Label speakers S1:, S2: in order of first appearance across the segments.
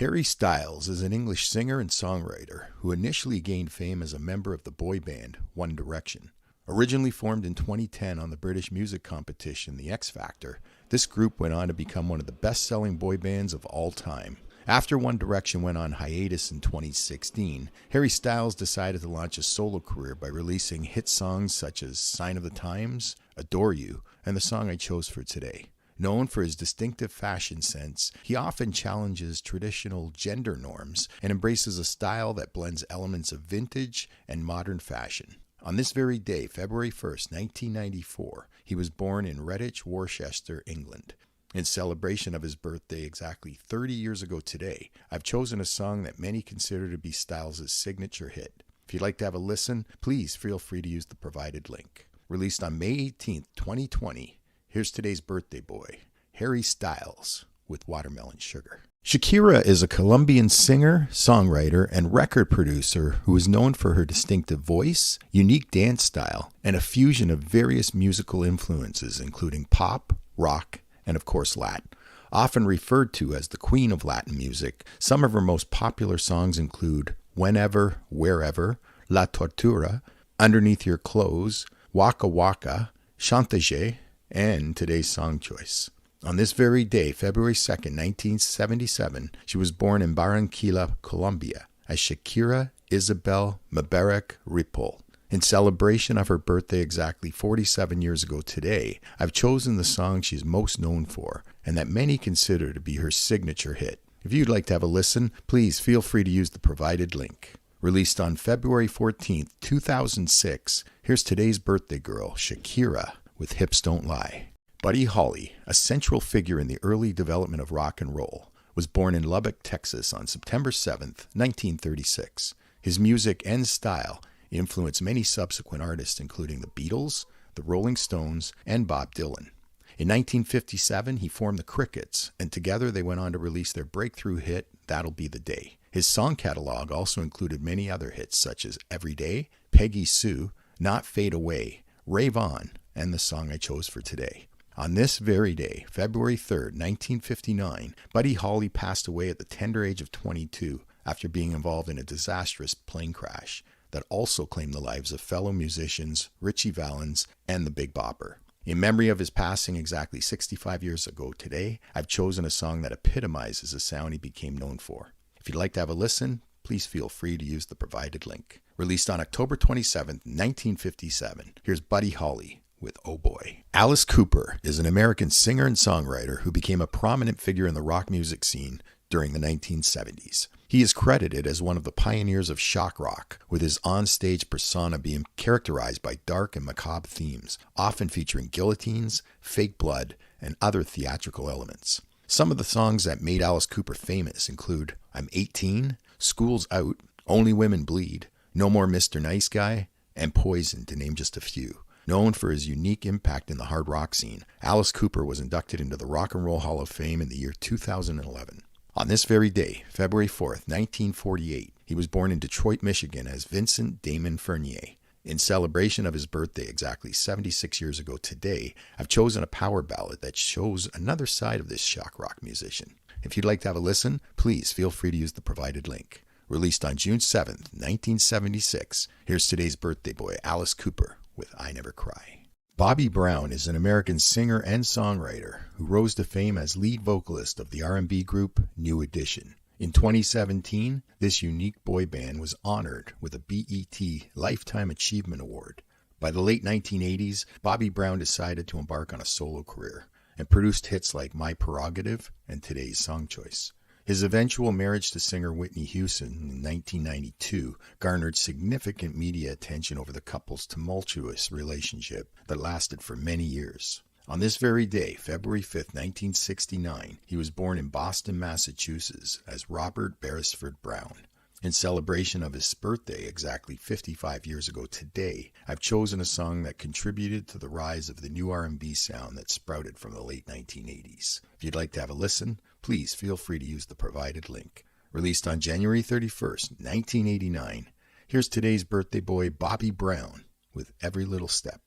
S1: Harry Styles is an English singer and songwriter who initially gained fame as a member of the boy band One Direction. Originally formed in 2010 on the British music competition The X Factor, this group went on to become one of the best-selling boy bands of all time. After One Direction went on hiatus in 2016, Harry Styles decided to launch a solo career by releasing hit songs such as Sign of the Times, Adore You, and the song I chose for today. Known for his distinctive fashion sense, he often challenges traditional gender norms and embraces a style that blends elements of vintage and modern fashion. On this very day, February 1st, 1994, he was born in Redditch, Worcester, England. In celebration of his birthday exactly 30 years ago today, I've chosen a song that many consider to be Styles' signature hit. If you'd like to have a listen, please feel free to use the provided link. Released on May 18th, 2020, here's today's birthday boy, Harry Styles, with Watermelon Sugar. Shakira is a Colombian singer, songwriter, and record producer who is known for her distinctive voice, unique dance style, and a fusion of various musical influences including pop, rock, and of course Latin. Often referred to as the queen of Latin music, some of her most popular songs include Whenever, Wherever, La Tortura, Underneath Your Clothes, Waka Waka, Chantage, and today's song choice. On this very day, February 2nd, 1977, she was born in Barranquilla, Colombia, as Shakira Isabel Mebarak Ripoll. In celebration of her birthday exactly 47 years ago today, I've chosen the song she's most known for, and that many consider to be her signature hit. If you'd like to have a listen, please feel free to use the provided link. Released on February 14th, 2006, here's today's birthday girl, Shakira, with Hips Don't Lie. Buddy Holly, a central figure in the early development of rock and roll, was born in Lubbock, Texas on September 7th, 1936. His music and style influenced many subsequent artists including the Beatles, the Rolling Stones, and Bob Dylan. In 1957, he formed the Crickets, and together they went on to release their breakthrough hit, That'll Be the Day. His song catalog also included many other hits such as Every Day, Peggy Sue, Not Fade Away, Rave On, and the song I chose for today. On this very day, February 3rd, 1959, Buddy Holly passed away at the tender age of 22 after being involved in a disastrous plane crash that also claimed the lives of fellow musicians Ritchie Valens and the Big Bopper. In memory of his passing exactly 65 years ago today, I've chosen a song that epitomizes the sound he became known for. If you'd like to have a listen, please feel free to use the provided link. Released on October 27th, 1957, here's Buddy Holly with Oh Boy. Alice Cooper is an American singer and songwriter who became a prominent figure in the rock music scene during the 1970s. He is credited as one of the pioneers of shock rock, with his on-stage persona being characterized by dark and macabre themes, often featuring guillotines, fake blood, and other theatrical elements. Some of the songs that made Alice Cooper famous include I'm 18, School's Out, Only Women Bleed, No More Mr. Nice Guy, and Poison, to name just a few. Known for his unique impact in the hard rock scene, Alice Cooper was inducted into the Rock and Roll Hall of Fame in the year 2011. On this very day, February 4th, 1948, he was born in Detroit, Michigan as Vincent Damon Fernier. In celebration of his birthday exactly 76 years ago today, I've chosen a power ballad that shows another side of this shock rock musician. If you'd like to have a listen, please feel free to use the provided link. Released on June 7th, 1976, here's today's birthday boy, Alice Cooper, with I Never Cry. Bobby Brown is an American singer and songwriter who rose to fame as lead vocalist of the R&B group New Edition. In 2017, this unique boy band was honored with a BET Lifetime Achievement Award. By the late 1980s, Bobby Brown decided to embark on a solo career and produced hits like My Prerogative and today's song choice. His eventual marriage to singer Whitney Houston in 1992 garnered significant media attention over the couple's tumultuous relationship that lasted for many years. On this very day, February 5th, 1969, he was born in Boston, Massachusetts as Robert Beresford Brown. In celebration of his birthday exactly 55 years ago today, I've chosen a song that contributed to the rise of the new R&B sound that sprouted from the late 1980s. If you'd like to have a listen, please feel free to use the provided link. Released on January 31st, 1989, here's today's birthday boy, Bobby Brown, with Every Little Step.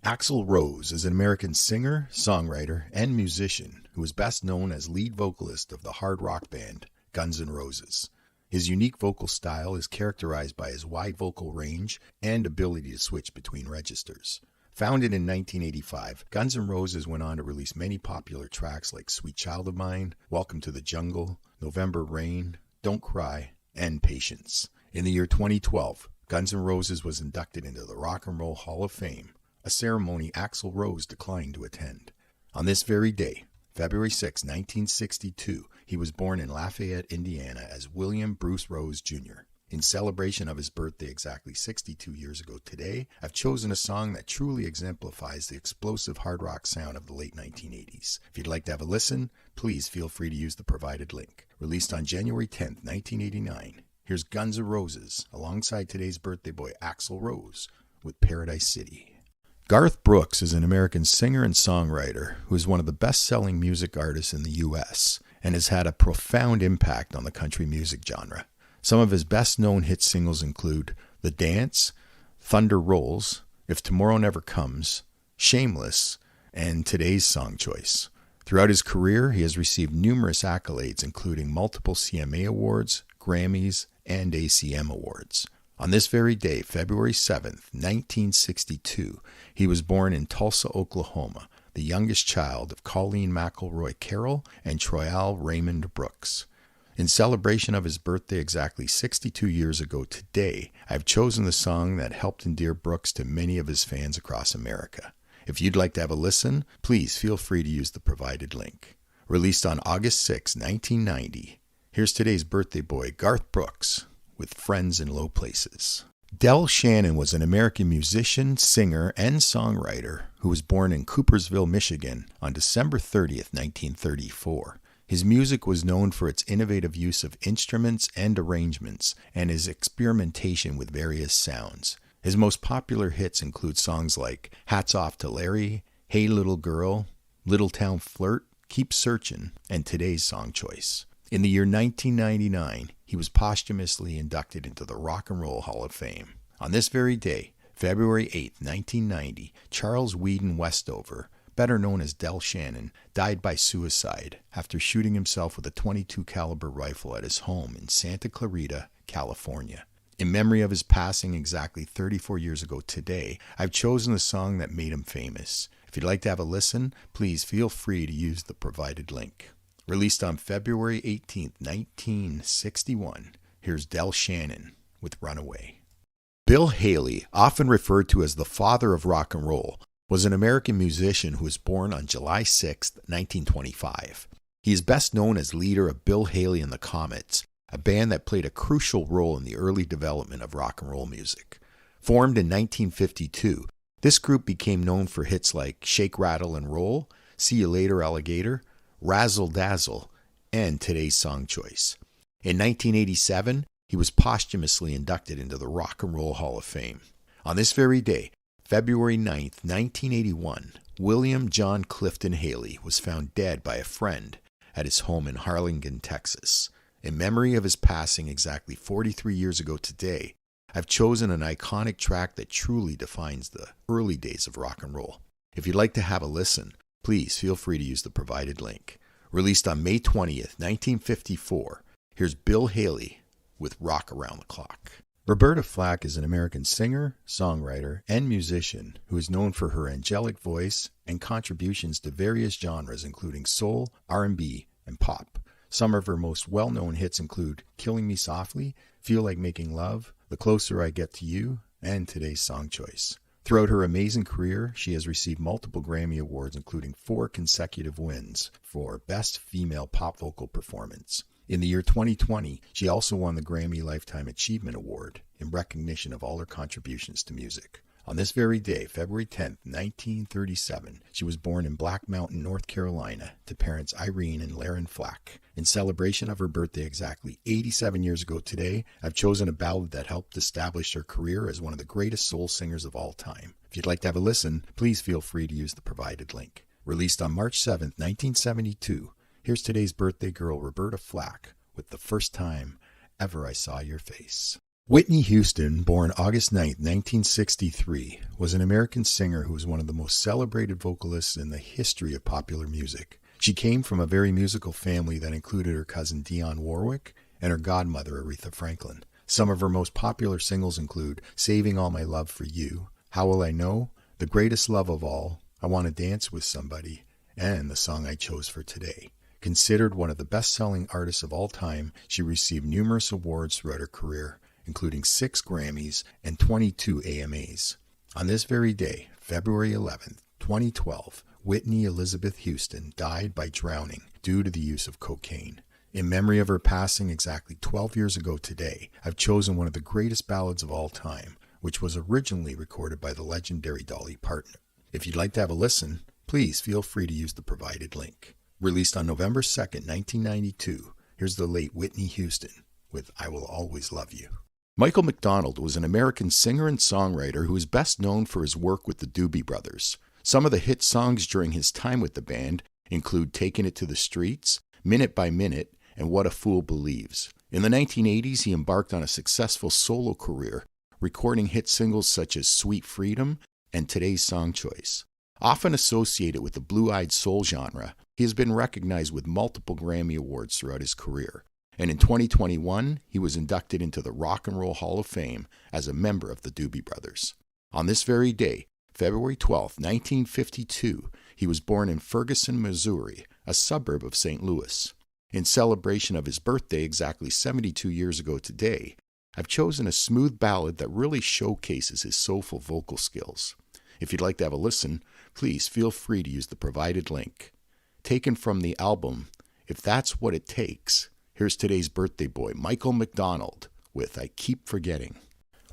S1: Axl Rose is an American singer, songwriter, and musician who is best known as lead vocalist of the hard rock band Guns N' Roses. His unique vocal style is characterized by his wide vocal range and ability to switch between registers. Founded in 1985, Guns N' Roses went on to release many popular tracks like Sweet Child of Mine, Welcome to the Jungle, November Rain, Don't Cry, and Patience. In the year 2012, Guns N' Roses was inducted into the Rock and Roll Hall of Fame, a ceremony Axl Rose declined to attend. On this very day, February 6, 1962, he was born in Lafayette, Indiana as William Bruce Rose Jr. In celebration of his birthday exactly 62 years ago today, I've chosen a song that truly exemplifies the explosive hard rock sound of the late 1980s. If you'd like to have a listen, please feel free to use the provided link. Released on January 10, 1989, here's Guns N' Roses alongside today's birthday boy Axl Rose with Paradise City. Garth Brooks is an American singer and songwriter who is one of the best-selling music artists in the U.S. and has had a profound impact on the country music genre. Some of his best-known hit singles include The Dance, Thunder Rolls, If Tomorrow Never Comes, Shameless, and today's song choice. Throughout his career, he has received numerous accolades, including multiple CMA Awards, Grammys, and ACM Awards. On this very day, February 7th, 1962, he was born in Tulsa, Oklahoma, the youngest child of Colleen McElroy Carroll and Troyal Raymond Brooks. In celebration of his birthday exactly 62 years ago today, I've chosen the song that helped endear Brooks to many of his fans across America. If you'd like to have a listen, please feel free to use the provided link. Released on August 6, 1990, here's today's birthday boy, Garth Brooks, with Friends in Low Places. Del Shannon was an American musician, singer, and songwriter who was born in Coopersville, Michigan on December 30th, 1934. His music was known for its innovative use of instruments and arrangements and his experimentation with various sounds. His most popular hits include songs like Hats Off to Larry, Hey Little Girl, Little Town Flirt, Keep Searchin', and today's song choice. In the year 1999, he was posthumously inducted into the Rock and Roll Hall of Fame. On this very day, February 8, 1990, Charles Whedon Westover, better known as Del Shannon, died by suicide after shooting himself with a .22 caliber rifle at his home in Santa Clarita, California. In memory of his passing exactly 34 years ago today, I've chosen the song that made him famous. If you'd like to have a listen, please feel free to use the provided link. Released on February 18, 1961, here's Del Shannon with Runaway. Bill Haley, often referred to as the father of rock and roll, was an American musician who was born on July 6, 1925. He is best known as leader of Bill Haley and the Comets, a band that played a crucial role in the early development of rock and roll music. Formed in 1952, this group became known for hits like Shake, Rattle, and Roll, See You Later, Alligator, Razzle Dazzle, and today's song choice. In 1987, he was posthumously inducted into the Rock and Roll Hall of Fame. On this very day, February 9, 1981, William John Clifton Haley was found dead by a friend at his home in Harlingen, Texas. In memory of his passing exactly 43 years ago today, I've chosen an iconic track that truly defines the early days of rock and roll. If you'd like to have a listen, please feel free to use the provided link. Released on May 20th, 1954, here's Bill Haley with Rock Around the Clock. Roberta Flack is an American singer, songwriter, and musician who is known for her angelic voice and contributions to various genres including soul, R&B, and pop. Some of her most well-known hits include Killing Me Softly, Feel Like Making Love, The Closer I Get to You, and today's song choice. Throughout her amazing career, she has received multiple Grammy Awards, including 4 consecutive wins for Best Female Pop Vocal Performance. In the year 2020, she also won the Grammy Lifetime Achievement Award in recognition of all her contributions to music. On this very day, February 10, 1937, she was born in Black Mountain, North Carolina, to parents Irene and Laren Flack. In celebration of her birthday exactly 87 years ago today, I've chosen a ballad that helped establish her career as one of the greatest soul singers of all time. If you'd like to have a listen, please feel free to use the provided link. Released on March 7, 1972, here's today's birthday girl, Roberta Flack, with The First Time Ever I Saw Your Face. Whitney Houston, born August 9, 1963, was an American singer who was one of the most celebrated vocalists in the history of popular music. She came from a very musical family that included her cousin Dionne Warwick and her godmother Aretha Franklin. Some of her most popular singles include Saving All My Love for You, How Will I Know, The Greatest Love of All, I Want to Dance with Somebody, and the song I chose for today. Considered one of the best-selling artists of all time, she received numerous awards throughout her career, including 6 Grammys and 22 AMAs. On this very day, February 11th, 2012, Whitney Elizabeth Houston died by drowning due to the use of cocaine. In memory of her passing exactly 12 years ago today, I've chosen one of the greatest ballads of all time, which was originally recorded by the legendary Dolly Parton. If you'd like to have a listen, please feel free to use the provided link. Released on November 2nd, 1992, here's the late Whitney Houston with I Will Always Love You. Michael McDonald was an American singer and songwriter who is best known for his work with the Doobie Brothers. Some of the hit songs during his time with the band include Taking It to the Streets, Minute by Minute, and What a Fool Believes. In the 1980s, he embarked on a successful solo career, recording hit singles such as Sweet Freedom and Today's Song Choice. Often associated with the blue-eyed soul genre, he has been recognized with multiple Grammy Awards throughout his career. And in 2021, he was inducted into the Rock and Roll Hall of Fame as a member of the Doobie Brothers. On this very day, February 12, 1952, he was born in Ferguson, Missouri, a suburb of St. Louis. In celebration of his birthday exactly 72 years ago today, I've chosen a smooth ballad that really showcases his soulful vocal skills. If you'd like to have a listen, please feel free to use the provided link. Taken from the album, If That's What It Takes, here's today's birthday boy, Michael McDonald, with I Keep Forgetting.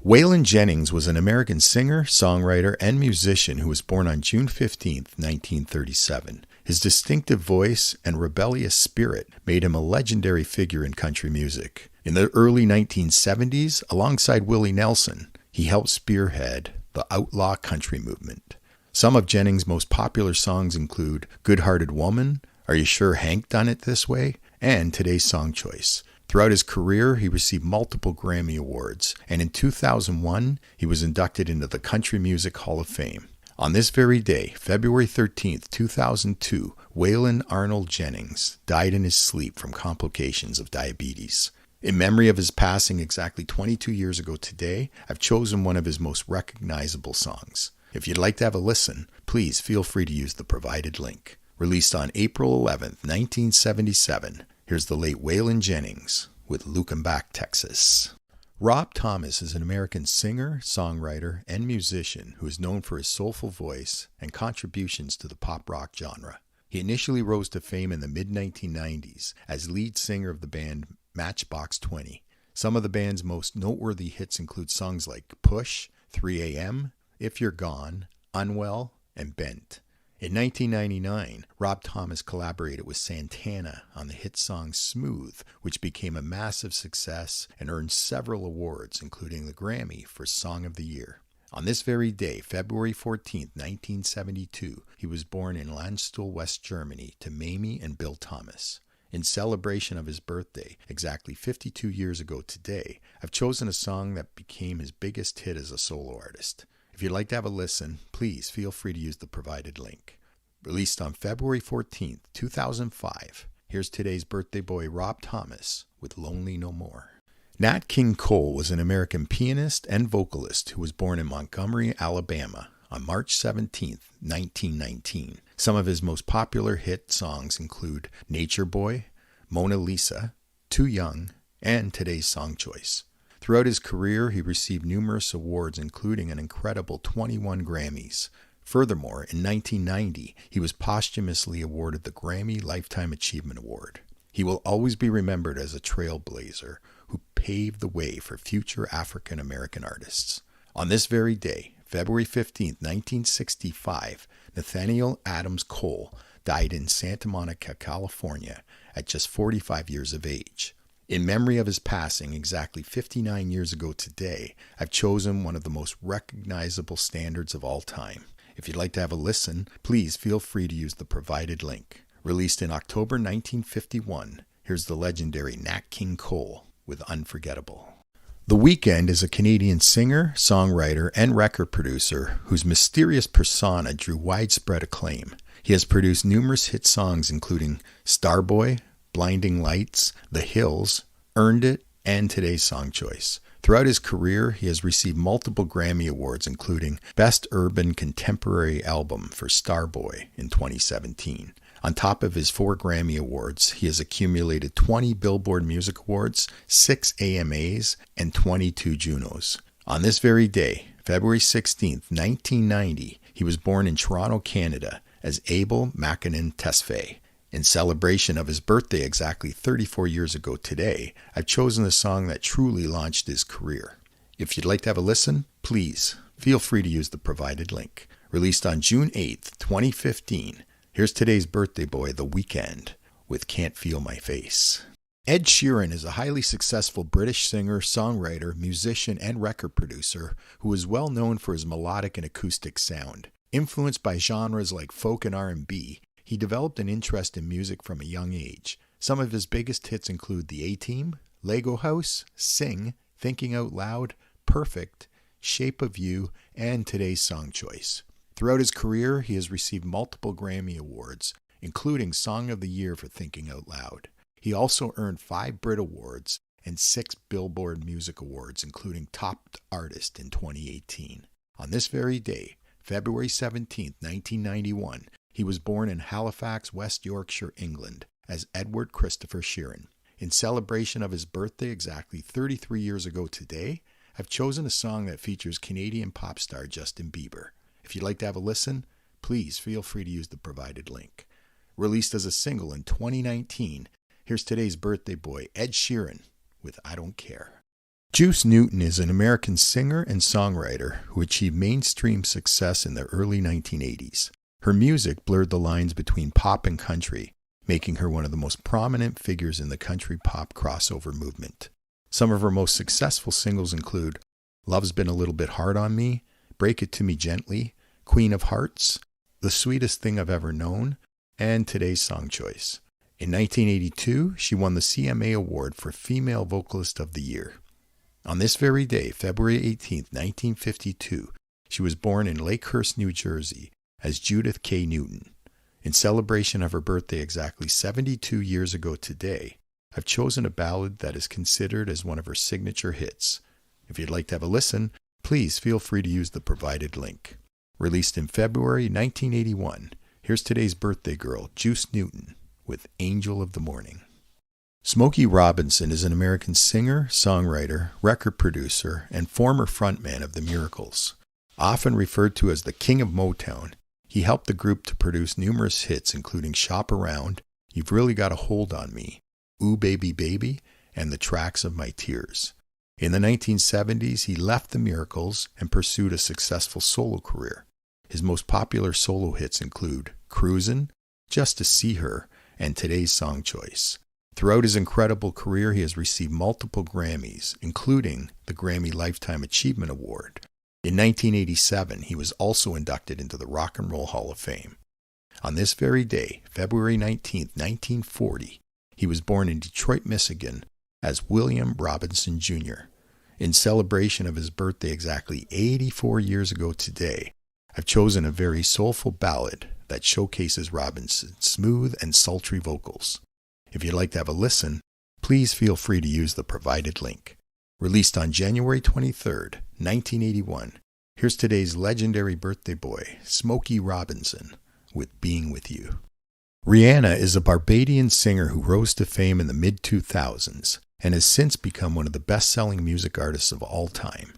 S1: Waylon Jennings was an American singer, songwriter, and musician who was born on June 15, 1937. His distinctive voice and rebellious spirit made him a legendary figure in country music. In the early 1970s, alongside Willie Nelson, he helped spearhead the outlaw country movement. Some of Jennings' most popular songs include Good-Hearted Woman, Are You Sure Hank Done It This Way, and Today's Song Choice. Throughout his career, he received multiple Grammy Awards, and in 2001, he was inducted into the Country Music Hall of Fame. On this very day, February 13, 2002, Waylon Arnold Jennings died in his sleep from complications of diabetes. In memory of his passing exactly 22 years ago today, I've chosen one of his most recognizable songs. If you'd like to have a listen, please feel free to use the provided link. Released on April 11, 1977, here's the late Waylon Jennings with Lukenbach, Texas. Rob Thomas is an American singer, songwriter, and musician who is known for his soulful voice and contributions to the pop rock genre. He initially rose to fame in the mid-1990s as lead singer of the band Matchbox 20. Some of the band's most noteworthy hits include songs like Push, 3 a.m., If You're Gone, Unwell, and Bent. In 1999, Rob Thomas collaborated with Santana on the hit song Smooth, which became a massive success and earned several awards, including the Grammy for Song of the Year. On this very day, February 14, 1972, he was born in Landstuhl, West Germany, to Mamie and Bill Thomas. In celebration of his birthday, exactly 52 years ago today, I've chosen a song that became his biggest hit as a solo artist. If you'd like to have a listen, please feel free to use the provided link. Released on February 14, 2005, here's today's birthday boy Rob Thomas with Lonely No More. Nat King Cole was an American pianist and vocalist who was born in Montgomery, Alabama on March 17, 1919. Some of his most popular hit songs include Nature Boy, Mona Lisa, Too Young, and Today's Song Choice. Throughout his career, he received numerous awards, including an incredible 21 Grammys. Furthermore, in 1990, he was posthumously awarded the Grammy Lifetime Achievement Award. He will always be remembered as a trailblazer who paved the way for future African American artists. On this very day, February 15, 1965, Nathaniel Adams Cole died in Santa Monica, California, at just 45 years of age. In memory of his passing exactly 59 years ago today, I've chosen one of the most recognizable standards of all time. If you'd like to have a listen, please feel free to use the provided link. Released in October 1951, here's the legendary Nat King Cole with Unforgettable. The Weeknd is a Canadian singer, songwriter, and record producer whose mysterious persona drew widespread acclaim. He has produced numerous hit songs including Starboy, Blinding Lights, The Hills, Earned It, and Today's Song Choice. Throughout his career, he has received multiple Grammy Awards, including Best Urban Contemporary Album for Starboy in 2017. On top of his 4 Grammy Awards, he has accumulated 20 Billboard Music Awards, 6 AMAs, and 22 Junos. On this very day, February 16, 1990, he was born in Toronto, Canada, as Abel Makinen Tesfaye. In celebration of his birthday exactly 34 years ago today, I've chosen the song that truly launched his career. If you'd like to have a listen, please feel free to use the provided link. Released on June 8, 2015, here's today's birthday boy, The Weeknd, with Can't Feel My Face. Ed Sheeran is a highly successful British singer, songwriter, musician, and record producer who is well known for his melodic and acoustic sound. Influenced by genres like folk and R&B, he developed an interest in music from a young age. Some of his biggest hits include The A-Team, Lego House, Sing, Thinking Out Loud, Perfect, Shape of You, and Today's Song Choice. Throughout his career, he has received multiple Grammy Awards, including Song of the Year for Thinking Out Loud. He also earned 5 Brit Awards and 6 Billboard Music Awards, including Top Artist in 2018. On this very day, February 17, 1991, he was born in Halifax, West Yorkshire, England, as Edward Christopher Sheeran. In celebration of his birthday exactly 33 years ago today, I've chosen a song that features Canadian pop star Justin Bieber. If you'd like to have a listen, please feel free to use the provided link. Released as a single in 2019, here's today's birthday boy, Ed Sheeran, with I Don't Care. Juice Newton is an American singer and songwriter who achieved mainstream success in the early 1980s. Her music blurred the lines between pop and country, making her one of the most prominent figures in the country pop crossover movement. Some of her most successful singles include Love's Been a Little Bit Hard on Me, Break It to Me Gently, Queen of Hearts, The Sweetest Thing I've Ever Known, and Today's Song Choice. In 1982, she won the CMA Award for Female Vocalist of the Year. On this very day, February 18, 1952, she was born in Lakehurst, New Jersey, as Judith K. Newton. In celebration of her birthday exactly 72 years ago today, I've chosen a ballad that is considered as one of her signature hits. If you'd like to have a listen, please feel free to use the provided link. Released in February 1981, here's today's birthday girl, Juice Newton, with Angel of the Morning. Smokey Robinson is an American singer, songwriter, record producer, and former frontman of The Miracles. Often referred to as the King of Motown, he helped the group to produce numerous hits including Shop Around, You've Really Got a Hold on Me, Ooh Baby Baby, and The Tracks of My Tears. In the 1970s, he left The Miracles and pursued a successful solo career. His most popular solo hits include Cruisin', Just to See Her, and Today's Song Choice. Throughout his incredible career, he has received multiple Grammys, including the Grammy Lifetime Achievement Award. In 1987, he was also inducted into the Rock and Roll Hall of Fame. On this very day, February 19, 1940, he was born in Detroit, Michigan, as William Robinson Jr. In celebration of his birthday exactly 84 years ago today, I've chosen a very soulful ballad that showcases Robinson's smooth and sultry vocals. If you'd like to have a listen, please feel free to use the provided link. Released on January 23rd, 1981, here's today's legendary birthday boy, Smokey Robinson, with Being With You. Rihanna is a Barbadian singer who rose to fame in the mid-2000s and has since become one of the best-selling music artists of all time.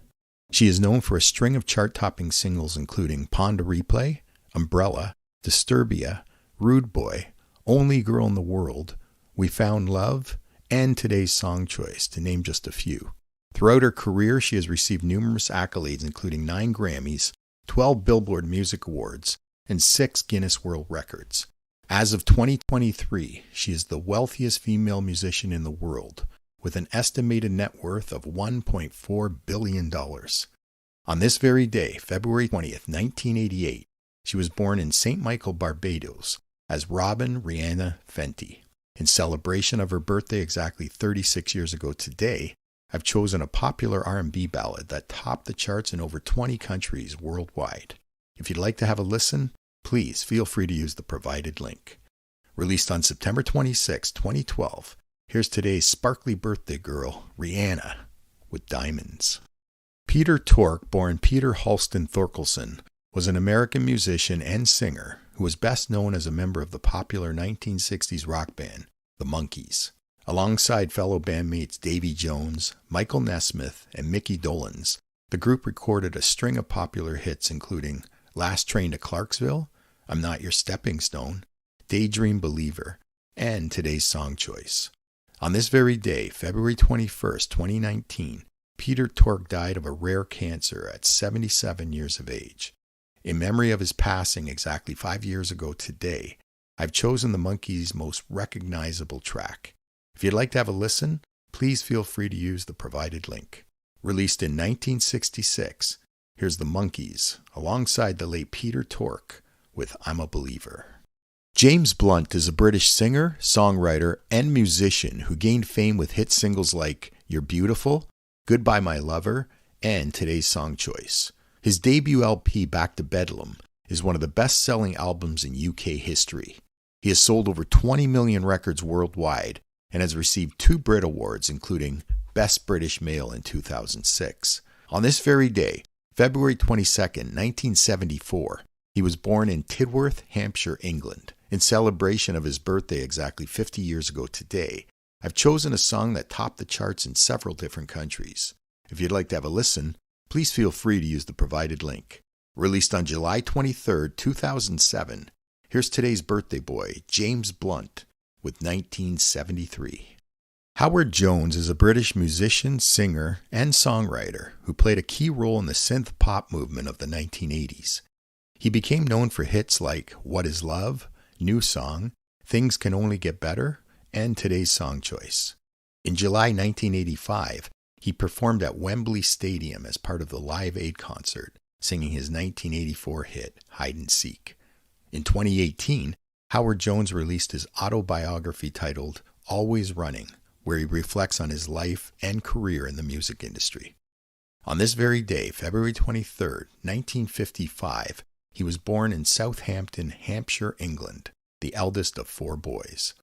S1: She is known for a string of chart-topping singles including Pon de Replay, Umbrella, Disturbia, Rude Boy, Only Girl in the World, We Found Love, and Today's Song Choice, to name just a few. Throughout her career, she has received numerous accolades including 9 Grammys, 12 Billboard Music Awards, and 6 Guinness World Records. As of 2023, she is the wealthiest female musician in the world, with an estimated net worth of $1.4 billion. On this very day, February 20th, 1988, she was born in St. Michael, Barbados, as Robin Rihanna Fenty. In celebration of her birthday exactly 36 years ago today, I've chosen a popular R&B ballad that topped the charts in over 20 countries worldwide. If you'd like to have a listen, please feel free to use the provided link. Released on September 26, 2012, here's today's sparkly birthday girl, Rihanna, with Diamonds. Peter Tork, born Peter Halston Thorkelson, was an American musician and singer who was best known as a member of the popular 1960s rock band, the Monkees. Alongside fellow bandmates Davy Jones, Michael Nesmith, and Mickey Dolenz, the group recorded a string of popular hits including Last Train to Clarksville, I'm Not Your Stepping Stone, Daydream Believer, and today's song choice. On this very day, February 21st, 2019, Peter Tork died of a rare cancer at 77 years of age. In memory of his passing exactly 5 years ago today, I've chosen the Monkees' most recognizable track. If you'd like to have a listen, please feel free to use the provided link. Released in 1966, here's the Monkees, alongside the late Peter Tork, with I'm a Believer. James Blunt is a British singer, songwriter, and musician who gained fame with hit singles like You're Beautiful, Goodbye My Lover, and today's song choice. His debut LP, Back to Bedlam, is one of the best-selling albums in UK history. He has sold over 20 million records worldwide and has received 2 Brit Awards, including Best British Male in 2006. On this very day, February 22, 1974, he was born in Tidworth, Hampshire, England. In celebration of his birthday exactly 50 years ago today, I've chosen a song that topped the charts in several different countries. If you'd like to have a listen, please feel free to use the provided link. Released on July 23, 2007, here's today's birthday boy, James Blunt, with 1973. Howard Jones is a British musician, singer, and songwriter who played a key role in the synth pop movement of the 1980s. He became known for hits like What Is Love, New Song, Things Can Only Get Better, and today's song choice. In July 1985, he performed at Wembley Stadium as part of the Live Aid concert, singing his 1984 hit, Hide and Seek. In 2018, Howard Jones released his autobiography titled Always Running, where he reflects on his life and career in the music industry. On this very day, February 23, 1955, he was born in Southampton, Hampshire, England, the eldest of 4 boys.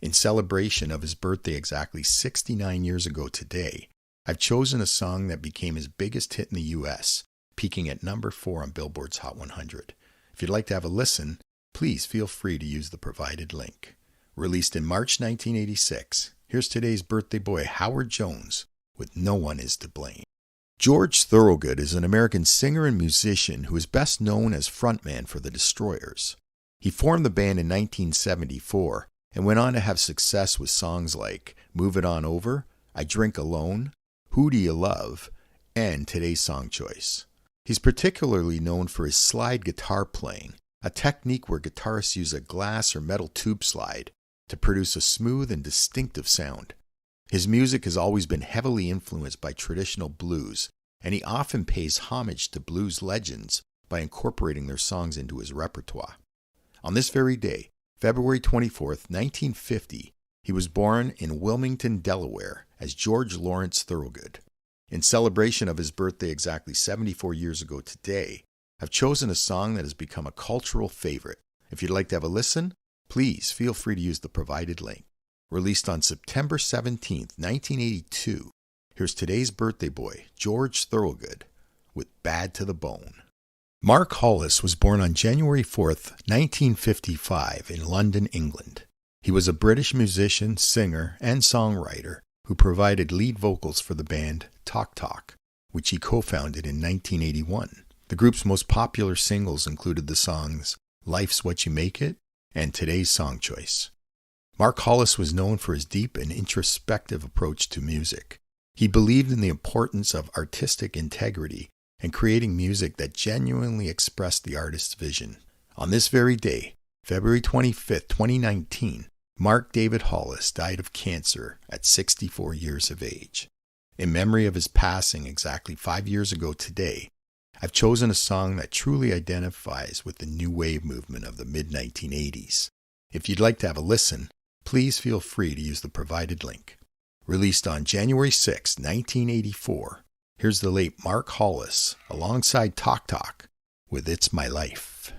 S1: In celebration of his birthday exactly 69 years ago today, I've chosen a song that became his biggest hit in the U.S., peaking at number 4 on Billboard's Hot 100. If you'd like to have a listen, please feel free to use the provided link. Released in March 1986, here's today's birthday boy Howard Jones with No One Is to Blame. George Thorogood is an American singer and musician who is best known as frontman for the Destroyers. He formed the band in 1974 and went on to have success with songs like Move It On Over, I Drink Alone, Who Do You Love, and today's song choice. He's particularly known for his slide guitar playing, a technique where guitarists use a glass or metal tube slide to produce a smooth and distinctive sound. His music has always been heavily influenced by traditional blues, and he often pays homage to blues legends by incorporating their songs into his repertoire. On this very day, February 24, 1950, he was born in Wilmington, Delaware, as George Lawrence Thorogood. In celebration of his birthday exactly 74 years ago today, I've chosen a song that has become a cultural favorite. If you'd like to have a listen, please feel free to use the provided link. Released on September 17, 1982, here's today's birthday boy, George Thorogood, with Bad to the Bone. Mark Hollis was born on January 4, 1955, in London, England. He was a British musician, singer, and songwriter who provided lead vocals for the band Talk Talk, which he co-founded in 1981. The group's most popular singles included the songs Life's What You Make It and today's song choice. Mark Hollis was known for his deep and introspective approach to music. He believed in the importance of artistic integrity and creating music that genuinely expressed the artist's vision. On this very day, February 25, 2019, Mark David Hollis died of cancer at 64 years of age. In memory of his passing exactly 5 years ago today, I've chosen a song that truly identifies with the new wave movement of the mid-1980s. If you'd like to have a listen, please feel free to use the provided link. Released on January 6, 1984, here's the late Mark Hollis alongside Talk Talk with It's My Life.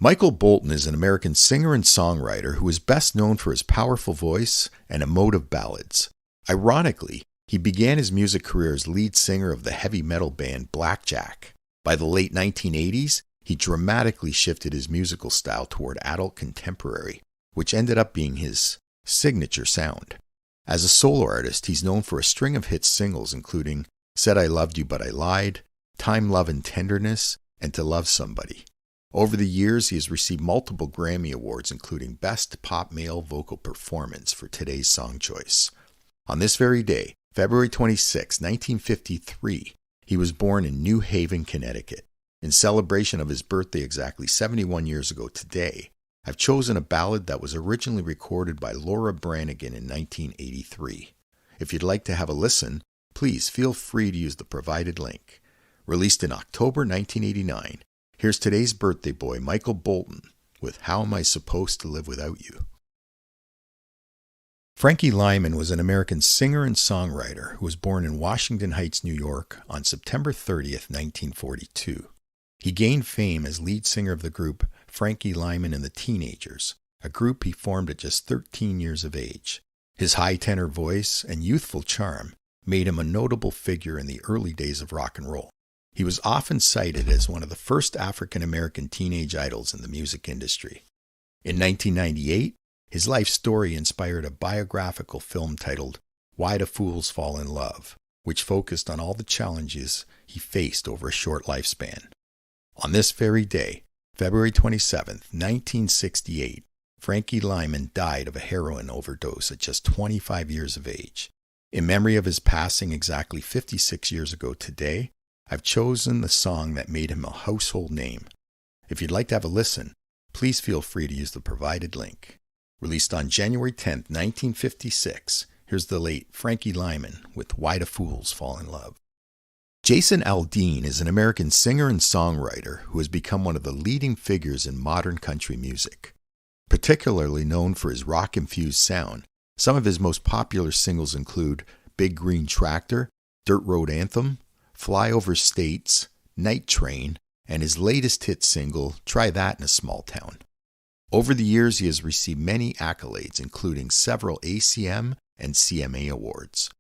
S1: Michael Bolton is an American singer and songwriter who is best known for his powerful voice and emotive ballads. Ironically, he began his music career as lead singer of the heavy metal band Blackjack. By the late 1980s, he dramatically shifted his musical style toward adult contemporary, which ended up being his signature sound. As a solo artist, he's known for a string of hit singles including Said I Loved You But I Lied, Time, Love and Tenderness, and To Love Somebody. Over the years, he has received multiple Grammy Awards, including Best Pop Male Vocal Performance for Today's Song Choice. On this very day, February 26, 1953, he was born in New Haven, Connecticut. In celebration of his birthday exactly 71 years ago today, I've chosen a ballad that was originally recorded by Laura Branigan in 1983. If you'd like to have a listen, please feel free to use the provided link. Released in October 1989, here's today's birthday boy, Michael Bolton, with How Am I Supposed to Live Without You? Frankie Lymon was an American singer and songwriter who was born in Washington Heights, New York on September 30th, 1942. He gained fame as lead singer of the group Frankie Lymon and the Teenagers, a group he formed at just 13 years of age. His high tenor voice and youthful charm made him a notable figure in the early days of rock and roll. He was often cited as one of the first African-American teenage idols in the music industry. In 1998, his life story inspired a biographical film titled Why Do Fools Fall in Love, which focused on all the challenges he faced over a short lifespan. On this very day, February 27, 1968, Frankie Lymon died of a heroin overdose at just 25 years of age. In memory of his passing exactly 56 years ago today, I've chosen the song that made him a household name. If you'd like to have a listen, please feel free to use the provided link. Released on January 10, 1956, here's the late Frankie Lymon with Why Do Fools Fall in Love? Jason Aldean is an American singer and songwriter who has become one of the leading figures in modern country music. Particularly known for his rock-infused sound, some of his most popular singles include Big Green Tractor, Dirt Road Anthem, Fly Over States, Night Train, and his latest hit single, Try That in a Small Town. Over the years, he has received many accolades, including several ACM and CMA awards.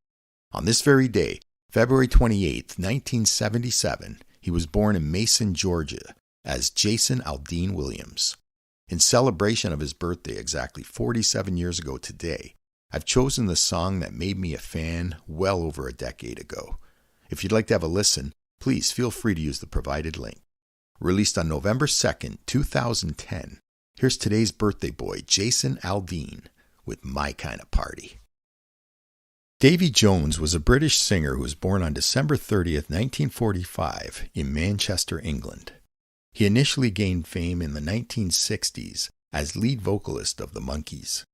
S1: On this very day, February 28, 1977, he was born in Mason, Georgia, as Jason Aldean Williams. In celebration of his birthday exactly 47 years ago today, I've chosen the song that made me a fan well over a decade ago. If you'd like to have a listen, please feel free to use the provided link. Released on November 2nd, 2010, here's today's birthday boy, Jason Aldean, with My Kinda Party. Davy Jones was a British singer who was born on December 30th, 1945, in Manchester, England. He initially gained fame in the 1960s as lead vocalist of the Monkees.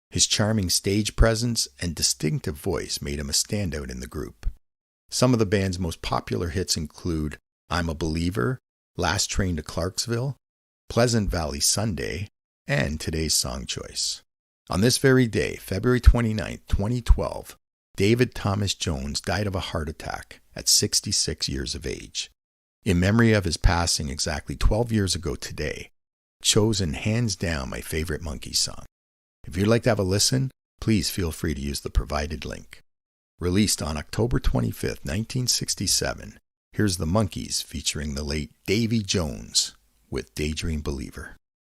S1: His charming stage presence and distinctive voice made him a standout in the group. Some of the band's most popular hits include I'm a Believer, Last Train to Clarksville, Pleasant Valley Sunday, and Today's Song Choice. On this very day, February 29, 2012, David Thomas Jones died of a heart attack at 66 years of age. In memory of his passing exactly 12 years ago today, chosen hands down my favorite Monkees song. If you'd like to have a listen, please feel free to use the provided link. Released on October 25, 1967, here's the Monkees featuring the late Davy Jones with Daydream Believer.